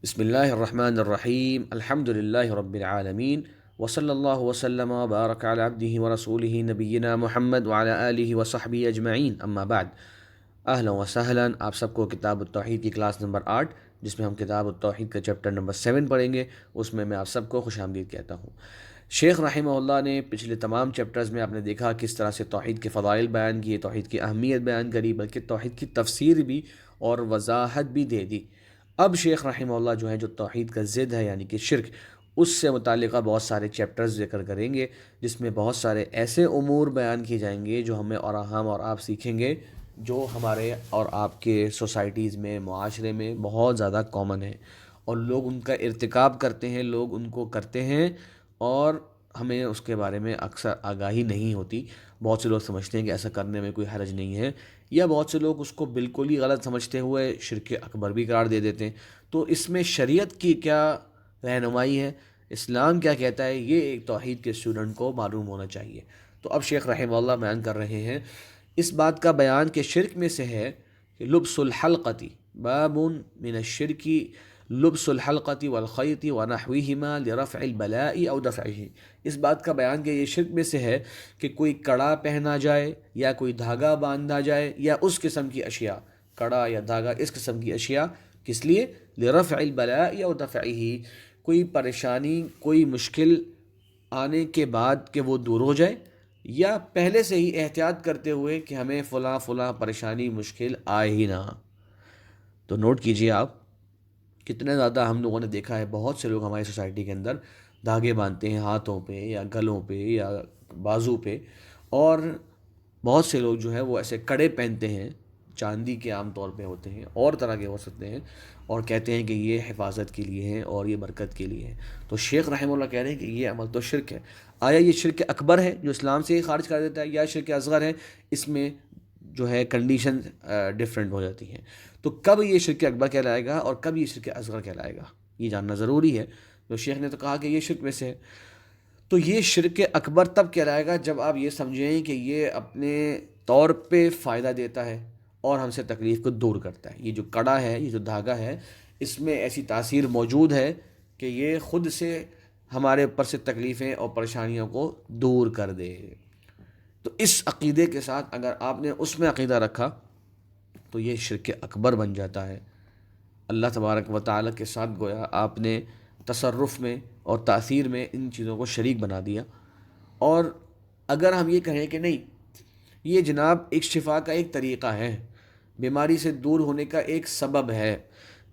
بسم اللہ الرحمن الرحیم الحمد للہ رب العالمین وصلی اللہ وسلم وبارک علی عبدہ ورسولہ نبینا محمد وعلی آلہ وصحبہ اجمعین اما بعد۔ اہلا وسہلا، آپ سب کو کتاب التوحید کی کلاس نمبر 8 جس میں ہم کتاب التوحید کا چیپٹر نمبر 7 پڑھیں گے، اس میں آپ سب کو خوش آمدید کہتا ہوں۔ شیخ رحمہ اللہ نے پچھلے تمام چیپٹرز میں آپ نے دیکھا کس طرح سے توحید کے فضائل بیان کیے، توحید کی اہمیت بیان کری، بلکہ توحید کی تفسیر بھی اور وضاحت بھی دے دی۔ اب شیخ رحمہ اللہ جو ہے جو توحید کا ضد ہے یعنی کہ شرک، اس سے متعلقہ بہت سارے چیپٹرز ذکر کریں گے، جس میں بہت سارے ایسے امور بیان کیے جائیں گے جو ہمیں اور ہم اور آپ سیکھیں گے، جو ہمارے اور آپ کے سوسائٹیز میں، معاشرے میں بہت زیادہ کامن ہے، اور لوگ ان کا ارتکاب کرتے ہیں، لوگ ان کو کرتے ہیں، اور ہمیں اس کے بارے میں اکثر آگاہی نہیں ہوتی۔ بہت سے لوگ سمجھتے ہیں کہ ایسا کرنے میں کوئی حرج نہیں ہے، یا بہت سے لوگ اس کو بالکل ہی غلط سمجھتے ہوئے شرک اکبر بھی قرار دے دیتے ہیں۔ تو اس میں شریعت کی کیا رہنمائی ہے، اسلام کیا کہتا ہے، یہ ایک توحید کے اسٹوڈنٹ کو معلوم ہونا چاہیے۔ تو اب شیخ رحمہ اللہ بیان کر رہے ہیں اس بات کا بیان کہ شرک میں سے ہے کہ لبس الحلقتی باب من الشرک، لبس الحلقتی والخیط ونحوہما لرفع البلاء او دفعہ۔ اس بات کا بیان کہ یہ شرک میں سے ہے کہ کوئی کڑا پہنا جائے یا کوئی دھاگا باندھا جائے یا اس قسم کی اشیاء، کڑا یا دھاگا اس قسم کی اشیاء، کس لیے؟ لرفع البلاء او دفعہ، کوئی پریشانی، کوئی مشکل آنے کے بعد کہ وہ دور ہو جائے، یا پہلے سے ہی احتیاط کرتے ہوئے کہ ہمیں فلاں فلاں پریشانی مشکل آئے ہی نہ۔ تو نوٹ کیجئے آپ، کتنے زیادہ ہم لوگوں نے دیکھا ہے، بہت سے لوگ ہماری سوسائٹی کے اندر دھاگے باندھتے ہیں ہاتھوں پہ یا گلوں پہ یا بازو پہ، اور بہت سے لوگ جو ہے وہ ایسے کڑے پہنتے ہیں، چاندی کے عام طور پہ ہوتے ہیں، اور طرح کے ہو سکتے ہیں، اور کہتے ہیں کہ یہ حفاظت کے لیے ہیں اور یہ برکت کے لیے ہیں۔ تو شیخ رحمہ اللہ کہہ رہے ہیں کہ یہ عمل تو شرک ہے۔ آیا یہ شرک اکبر ہے جو اسلام سے ہی خارج کر دیتا ہے، یا شرک اصغر ہے؟ اس میں جو ہے کنڈیشن ڈفرینٹ ہو جاتی ہیں۔ تو کب یہ شرک اکبر کہلائے گا اور کب یہ شرک اصغر کہلائے گا، یہ جاننا ضروری ہے۔ تو شیخ نے تو کہا کہ یہ شرک میں سے ہے، تو یہ شرک اکبر تب کہلائے گا جب آپ یہ سمجھیں کہ یہ اپنے طور پہ فائدہ دیتا ہے اور ہم سے تکلیف کو دور کرتا ہے۔ یہ جو کڑا ہے، یہ جو دھاگا ہے، اس میں ایسی تاثیر موجود ہے کہ یہ خود سے ہمارے اوپر سے تکلیفیں اور پریشانیوں کو دور کر دے۔ تو اس عقیدے کے ساتھ اگر آپ نے اس میں عقیدہ رکھا تو یہ شرک اکبر بن جاتا ہے۔ اللہ تبارک و تعالیٰ کے ساتھ گویا آپ نے تصرف میں اور تاثیر میں ان چیزوں کو شریک بنا دیا۔ اور اگر ہم یہ کہیں کہ نہیں، یہ جناب ایک شفا کا ایک طریقہ ہے، بیماری سے دور ہونے کا ایک سبب ہے،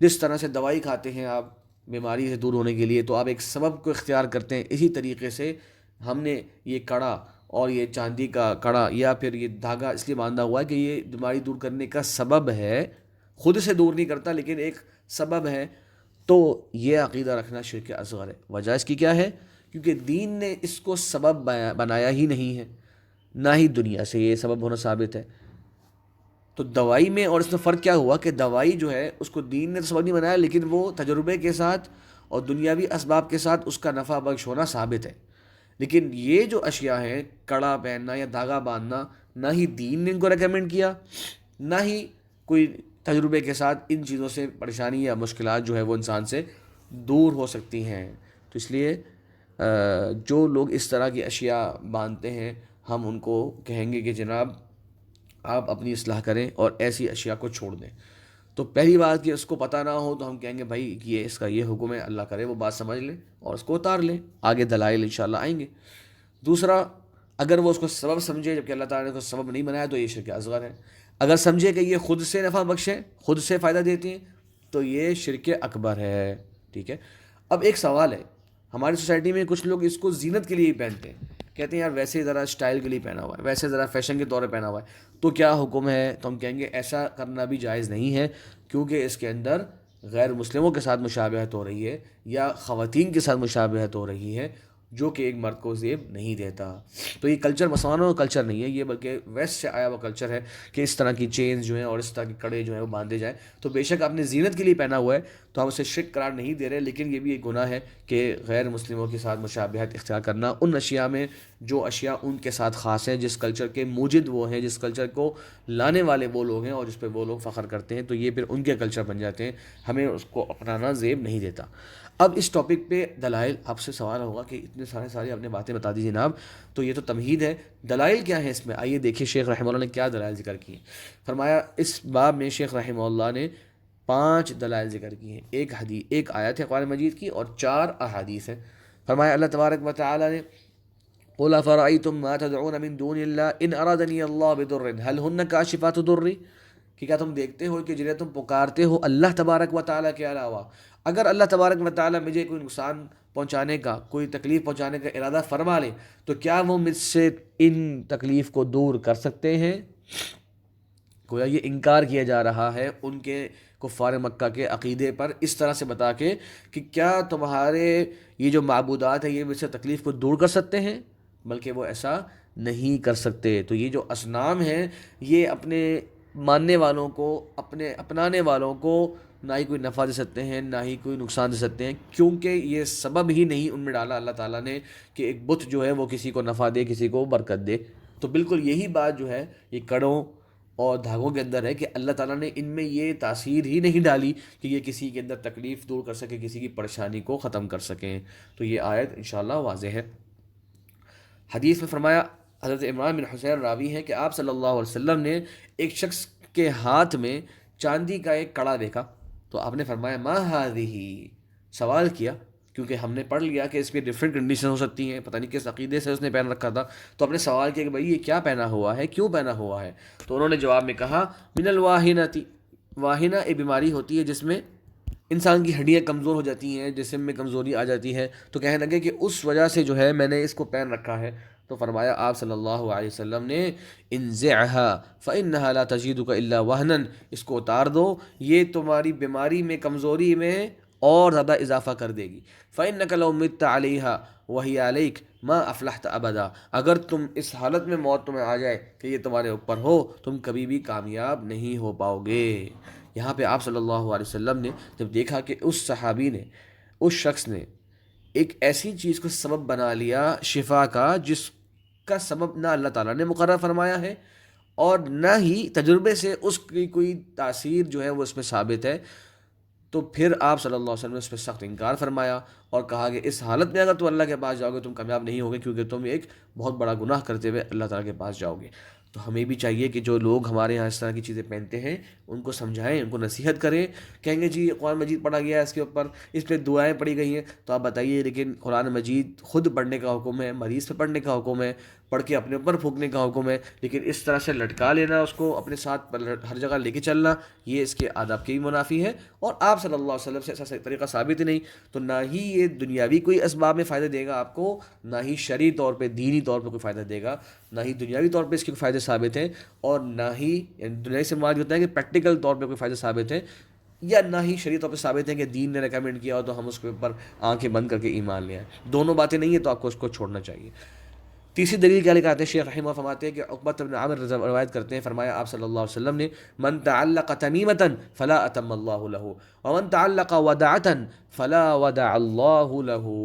جس طرح سے دوائی کھاتے ہیں آپ بیماری سے دور ہونے کے لیے تو آپ ایک سبب کو اختیار کرتے ہیں، اسی طریقے سے ہم نے یہ کڑا اور یہ چاندی کا کڑا یا پھر یہ دھاگا اس لیے باندھا ہوا ہے کہ یہ بیماری دور کرنے کا سبب ہے، خود سے دور نہیں کرتا لیکن ایک سبب ہے۔ تو یہ عقیدہ رکھنا شرک اصغر ہے۔ وجہ اس کی کیا ہے؟ کیونکہ دین نے اس کو سبب بنایا ہی نہیں ہے، نہ ہی دنیا سے یہ سبب ہونا ثابت ہے۔ تو دوائی میں اور اس میں فرق کیا ہوا کہ دوائی جو ہے اس کو دین نے تو سبب نہیں بنایا، لیکن وہ تجربے کے ساتھ اور دنیاوی اسباب کے ساتھ اس کا نفع بخش ہونا ثابت ہے۔ لیکن یہ جو اشیاء ہیں، کڑا پہننا یا دھاگا باندھنا، نہ ہی دین نے ان کو ریکمنڈ کیا، نہ ہی کوئی تجربے کے ساتھ ان چیزوں سے پریشانی یا مشکلات جو ہے وہ انسان سے دور ہو سکتی ہیں۔ تو اس لیے جو لوگ اس طرح کی اشیاء باندھتے ہیں، ہم ان کو کہیں گے کہ جناب آپ اپنی اصلاح کریں اور ایسی اشیاء کو چھوڑ دیں۔ تو پہلی بات کہ اس کو پتہ نہ ہو تو ہم کہیں گے بھائی یہ اس کا یہ حکم ہے، اللہ کرے وہ بات سمجھ لیں اور اس کو اتار لیں، آگے دلائل انشاءاللہ آئیں گے۔ دوسرا، اگر وہ اس کو سبب سمجھے جبکہ اللہ تعالیٰ نے اس کو سبب نہیں بنایا تو یہ شرک اصغر ہے۔ اگر سمجھے کہ یہ خود سے نفع بخشیں، خود سے فائدہ دیتی ہیں، تو یہ شرک اکبر ہے۔ ٹھیک ہے؟ اب ایک سوال ہے، ہماری سوسائٹی میں کچھ لوگ اس کو زینت کے لیے ہی پہنتے ہیں، کہتے ہیں یار ویسے ذرا اسٹائل کے لیے پہنا ہوا ہے، ویسے ذرا فیشن کے طور پہ پہنا ہوا ہے، تو کیا حکم ہے؟ تو ہم کہیں گے ایسا کرنا بھی جائز نہیں ہے، کیونکہ اس کے اندر غیر مسلموں کے ساتھ مشابہت ہو رہی ہے یا خواتین کے ساتھ مشابہت ہو رہی ہے، جو کہ ایک مرد کو زیب نہیں دیتا۔ تو یہ کلچر مسلمانوں کا کلچر نہیں ہے، یہ بلکہ ویسٹ سے آیا ہوا کلچر ہے کہ اس طرح کی چینز جو ہیں اور اس طرح کے کڑے جو ہیں وہ باندھے جائیں۔ تو بے شک آپ نے زینت کے لیے پہنا ہوا ہے تو ہم اسے شرک قرار نہیں دے رہے، لیکن یہ بھی ایک گناہ ہے کہ غیر مسلموں کے ساتھ مشابہت اختیار کرنا ان اشیاء میں جو اشیاء ان کے ساتھ خاص ہیں، جس کلچر کے موجد وہ ہیں، جس کلچر کو لانے والے وہ لوگ ہیں اور جس پہ وہ لوگ فخر کرتے ہیں، تو یہ پھر ان کے کلچر بن جاتے ہیں، ہمیں اس کو اپنانا زیب نہیں دیتا۔ اب اس ٹاپک پہ دلائل، آپ سے سوال ہوگا کہ اتنے ساری آپ نے باتیں بتا دی جناب، تو یہ تو تمہید ہے، دلائل کیا ہیں اس میں؟ آئیے دیکھیں شیخ رحمہ اللہ نے کیا دلائل ذکر کی ہیں۔ فرمایا اس باب میں شیخ رحمہ اللہ نے 5 دلائل ذکر کی ہیں، ایک آیت ہے قرآن مجید کی اور 4 احادیث ہیں۔ فرمایا اللہ تبارک و تعالی نے قُلْ أَفَرَأَيْتُم مَّا تَدْعُونَ مِن دُونِ اللَّهِ إِنْ أَرَادَنِيَ اللَّهُ بِضُرٍّ هَلْ هُنَّ كَاشِفَاتُ ضُرِّ، کہ کیا تم دیکھتے ہو کہ جنہیں تم پکارتے ہو اللہ تبارک و تعالیٰ کے علاوہ، اگر اللہ تبارک و تعالیٰ مجھے کوئی نقصان پہنچانے کا، کوئی تکلیف پہنچانے کا ارادہ فرما لے، تو کیا وہ مجھ سے ان تکلیف کو دور کر سکتے ہیں؟ گویا یہ انکار کیا جا رہا ہے ان کے کفار مکہ کے عقیدے پر، اس طرح سے بتا کے کہ کیا تمہارے یہ جو معبودات ہیں یہ مجھ سے تکلیف کو دور کر سکتے ہیں؟ بلکہ وہ ایسا نہیں کر سکتے۔ تو یہ جو اصنام ہیں یہ اپنے ماننے والوں کو، اپنے اپنانے والوں کو نہ ہی کوئی نفع دے سکتے ہیں، نہ ہی کوئی نقصان دے سکتے ہیں، کیونکہ یہ سبب ہی نہیں ان میں ڈالا اللہ تعالیٰ نے کہ ایک بت جو ہے وہ کسی کو نفع دے، کسی کو برکت دے۔ تو بالکل یہی بات جو ہے یہ کڑوں اور دھاگوں کے اندر ہے کہ اللہ تعالیٰ نے ان میں یہ تاثیر ہی نہیں ڈالی کہ یہ کسی کے اندر تکلیف دور کر سکے، کسی کی پریشانی کو ختم کر سکیں۔ تو یہ آیت انشاءاللہ واضح ہے۔ حدیث میں فرمایا، حضرت عمران بن حسین راوی ہیں کہ آپ صلی اللہ علیہ وسلم نے ایک شخص کے ہاتھ میں چاندی کا ایک کڑا دیکھا، تو آپ نے فرمایا ما هذه، سوال کیا کیونکہ ہم نے پڑھ لیا کہ اس میں ڈفرینٹ کنڈیشن ہو سکتی ہیں، پتہ نہیں کس عقیدے سے اس نے پہن رکھا تھا، تو آپ نے سوال کیا کہ بھائی یہ کیا پہنا ہوا ہے، کیوں پہنا ہوا ہے؟ تو انہوں نے جواب میں کہا من الواہنتی، واہنہ ایک بیماری ہوتی ہے جس میں انسان کی ہڈیاں کمزور ہو جاتی ہیں، جسم میں کمزوری آ جاتی ہے، تو کہنے لگے کہ اس وجہ سے جو ہے میں نے اس کو پہن رکھا ہے۔ تو فرمایا آپ صلی اللہ علیہ وسلم نے انزعها فإنها لا تزيدك الا وهنا، اس کو اتار دو، یہ تمہاری بیماری میں، کمزوری میں اور زیادہ اضافہ کر دے گی۔ فإنك لو مت عليها وهي عليك ما افلحت ابدا، اگر تم اس حالت میں موت تمہیں آ جائے کہ یہ تمہارے اوپر ہو، تم کبھی بھی کامیاب نہیں ہو پاؤ گے۔ یہاں پہ آپ صلی اللہ علیہ وسلم نے جب دیکھا کہ اس صحابی نے، اس شخص نے ایک ایسی چیز کو سبب بنا لیا شفا کا جس کا سبب نہ اللہ تعالیٰ نے مقرر فرمایا ہے اور نہ ہی تجربے سے اس کی کوئی تاثیر جو ہے وہ اس میں ثابت ہے، تو پھر آپ صلی اللہ علیہ وسلم نے اس پہ سخت انکار فرمایا اور کہا کہ اس حالت میں اگر تم اللہ کے پاس جاؤ گے تم کامیاب نہیں ہوگے، کیونکہ تم ایک بہت بڑا گناہ کرتے ہوئے اللہ تعالیٰ کے پاس جاؤ گے۔ تو ہمیں بھی چاہیے کہ جو لوگ ہمارے یہاں اس طرح کی چیزیں پہنتے ہیں ان کو سمجھائیں، ان کو نصیحت کریں۔ کہیں گے جی قرآن مجید پڑھا گیا ہے اس کے اوپر، اس پہ دعائیں پڑھی گئی ہیں، تو آپ بتائیے لیکن قرآن مجید خود پڑھنے کا حکم ہے، مریض پہ پڑھنے کا حکم ہے، پڑھ کے اپنے اوپر پھونکنے کا حکم ہے، لیکن اس طرح سے لٹکا لینا، اس کو اپنے ساتھ ہر جگہ لے کے چلنا، یہ اس کے آداب کے بھی منافی ہے اور آپ صلی اللہ علیہ وسلم سے ایسا طریقہ ثابت ہی نہیں۔ تو نہ ہی یہ دنیاوی کوئی اسباب میں فائدہ دے گا آپ کو، نہ ہی شرعی طور پہ، دینی طور پہ کوئی فائدہ دے گا، نہ ہی دنیاوی طور پہ اس کے فائدے ثابت ہیں، اور نہ ہی دنیاوی سے مراد ہوتا ہے کہ پریکٹیکل طور پہ کوئی فائدہ ثابت ہے، یا نہ ہی شرعی طور پہ ثابت ہے کہ دین نے ریکمینڈ کیا ہو تو ہم اس کے اوپر آنکھیں بند کر کے ایمان لے آئیں۔ دونوں باتیں نہیں ہیں تو آپ کو اس کو چھوڑنا چاہیے۔ تیسری دلیل کیا لکھا ہے شیخ رحمہ فرماتے ہیں کہ عقبۃ بن عامر روایت کرتے ہیں، فرمایا آپ صلی اللہ علیہ وسلم نے من تعلق تمیمۃ فلا اتم اللہ له ومن تعلق ودعۃ فلا ودع اللہ له،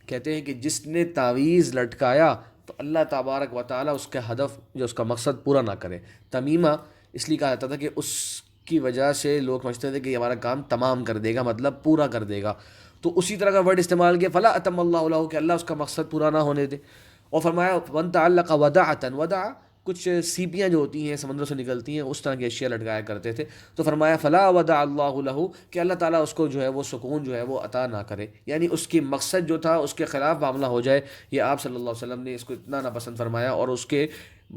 کہتے ہیں کہ جس نے تعویذ لٹکایا تو اللہ تبارک و تعالیٰ اس کا ہدف جو اس کا مقصد پورا نہ کرے۔ تمیمہ اس لیے کہا جاتا تھا کہ اس کی وجہ سے لوگ سمجھتے تھے کہ یہ ہمارا کام تمام کر دے گا، مطلب پورا کر دے گا، تو اسی طرح کا ورڈ استعمال کیا فلا اتم اللہ له، کہ اللہ اس کا مقصد پورا نہ ہونے دے۔ اور فرمایا من تعلق ودعۃ، ودع کچھ سیپیاں جو ہوتی ہیں سمندروں سے نکلتی ہیں، اس طرح کی اشیاء لٹکایا کرتے تھے، تو فرمایا فلا ودع اللہ له، کہ اللہ تعالیٰ اس کو جو ہے وہ سکون جو ہے وہ عطا نہ کرے، یعنی اس کی مقصد جو تھا اس کے خلاف معاملہ ہو جائے۔ یہ آپ صلی اللہ علیہ وسلم نے اس کو اتنا ناپسند فرمایا اور اس کے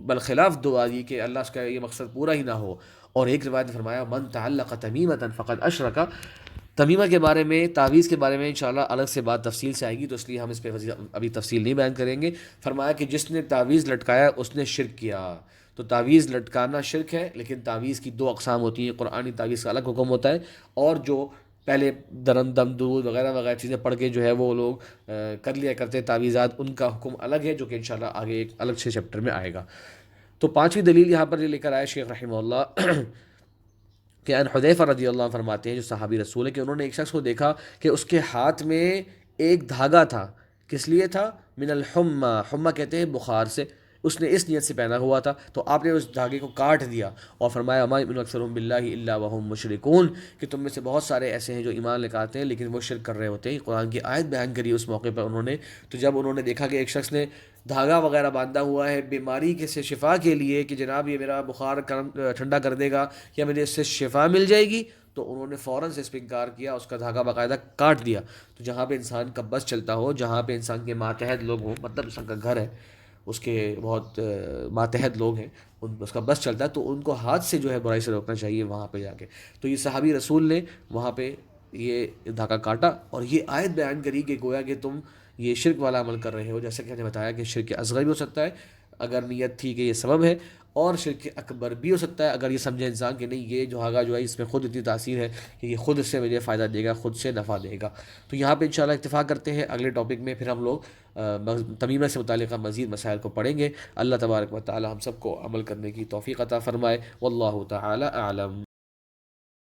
بالخلاف دعا دی کہ اللہ اس کا یہ مقصد پورا ہی نہ ہو۔ اور ایک روایت میں فرمایا من تعلق تمیمۃ فقد اشرک، تمیمہ کے بارے میں، تعویذ کے بارے میں انشاءاللہ الگ سے بات تفصیل سے آئے گی، تو اس لیے ہم اس پہ ابھی تفصیل نہیں بیان کریں گے۔ فرمایا کہ جس نے تعویذ لٹکایا اس نے شرک کیا۔ تو تعویذ لٹکانا شرک ہے، لیکن تعویذ کی 2 اقسام ہوتی ہیں، قرآنی تعویذ کا الگ حکم ہوتا ہے، اور جو پہلے درم دم درود وغیرہ وغیرہ چیزیں پڑھ کے جو ہے وہ لوگ کر لیا کرتے تعویذات، ان کا حکم الگ ہے جو کہ انشاءاللہ آگے ایک الگ سے چیپٹر میں آئے گا۔ تو 5ویں دلیل یہاں پر یہ لے کر آئے شیخ رحمہ اللہ کہ ان حذیفہ رضی اللہ عنہ فرماتے ہیں جو صحابی رسول ہے کہ انہوں نے ایک شخص کو دیکھا کہ اس کے ہاتھ میں ایک دھاگا تھا، کس لیے تھا؟ من الحمہ، حمہ کہتے ہیں بخار سے، اس نے اس نیت سے پہنا ہوا تھا تو آپ نے اس دھاگے کو کاٹ دیا، اور فرمایا ما یؤمن اکثرهم باللہ الا وهم مشرکون، کہ تم میں سے بہت سارے ایسے ہیں جو ایمان لے کر آتے ہیں لیکن وہ شرک کر رہے ہوتے ہیں۔ قرآن کی آیت بیان کری اس موقع پر انہوں نے، تو جب انہوں نے دیکھا کہ ایک شخص نے دھاگا وغیرہ باندھا ہوا ہے بیماری کے سے شفا کے لیے کہ جناب یہ میرا بخار ٹھنڈا کر دے گا یا مجھے اس سے شفا مل جائے گی، تو انہوں نے فوراً سے اس پہ انکار کیا، اس کا دھاگا باقاعدہ کاٹ دیا۔ تو جہاں پہ انسان کا بس چلتا ہو، جہاں پہ انسان کے ماتحت لوگ ہوں، مطلب انسان کا گھر ہے، اس کے بہت ماتحت لوگ ہیں، اس کا بس چلتا ہے، تو ان کو ہاتھ سے جو ہے برائی سے روکنا چاہیے وہاں پہ جا کے۔ تو یہ صحابی رسول نے وہاں پہ یہ دھاگا کاٹا اور یہ آیت بیان کری کہ گویا کہ تم یہ شرک والا عمل کر رہے ہو، جیسا کہ ہم نے بتایا کہ شرک اصغر بھی ہو سکتا ہے اگر نیت تھی کہ یہ سبب ہے، اور شرک اکبر بھی ہو سکتا ہے اگر یہ سمجھے انسان کہ نہیں یہ جو دھاگا جو ہے اس میں خود اتنی تاثیر ہے کہ یہ خود سے مجھے فائدہ دے گا، خود سے نفع دے گا۔ تو یہاں پہ انشاءاللہ اتفاق کرتے ہیں، اگلے ٹاپک میں پھر ہم لوگ تمیمہ سے متعلقہ مزید مسائل کو پڑھیں گے۔ اللہ تبارک و تعالی ہم سب کو عمل کرنے کی توفیق عطا فرمائے، واللہ تعالی اعلم۔